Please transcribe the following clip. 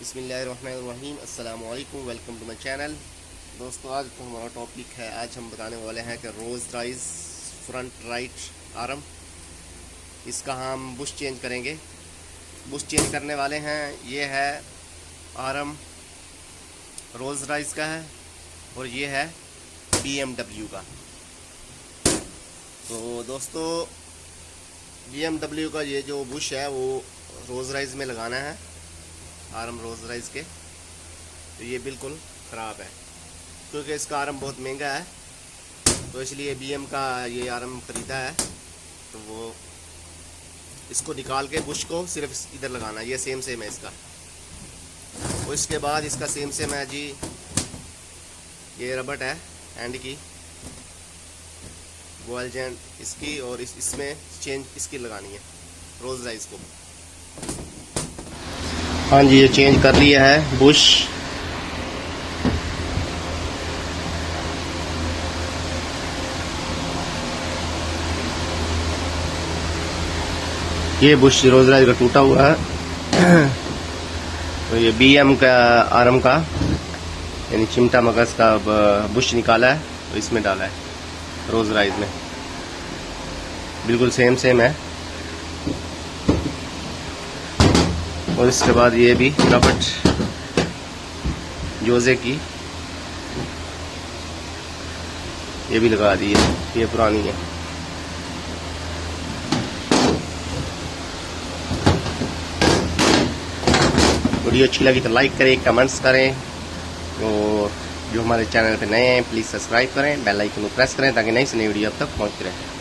बिस्मिल्लाहिर्रहमानिर्रहीम। अस्सलाम वालेकुम, वेलकम टू माई चैनल। दोस्तों, आज तो हमारा टॉपिक है, आज हम बताने वाले हैं कि रोज़ राइज फ्रंट राइट आर्म, इसका हम बुश चेंज करेंगे। बुश चेंज करने वाले हैं, ये है आर्म रोज़ राइज का है और ये है BMW का। तो दोस्तों, BMW का ये जो बुश है वो रोज़ राइज में लगाना है, आर्म रोज़ राइज के। तो ये बिल्कुल ख़राब है क्योंकि इसका आर्म बहुत महंगा है, तो इसलिए BM का ये आर्म ख़रीदा है। तो वो इसको निकाल के बुश को सिर्फ इधर लगाना, ये सेम है इसका। और इसके बाद इसका सेम है जी, ये रबट है एंड की बॉयल जॉइंट इसकी, और इसमें चेंज इसकी लगानी है रोज़ राइज को। हाँ जी, ये चेंज कर लिया है बुश। ये बुश रोज़ राइज का टूटा हुआ है। तो ये BM का आर्म का यानी चिमटा मगज का बुश निकाला है, तो इसमें डाला है रोज़ राइज में। बिल्कुल सेम है। और इसके बाद ये भी रबट जोजे की ये भी लगा दी है, ये पुरानी है। वीडियो अच्छी लगी तो लाइक करें, कमेंट्स करें, और जो हमारे चैनल पे नए हैं प्लीज़ सब्सक्राइब करें, बेल आइकन को प्रेस करें ताकि नई से नई वीडियो अब तक पहुंचती रहे।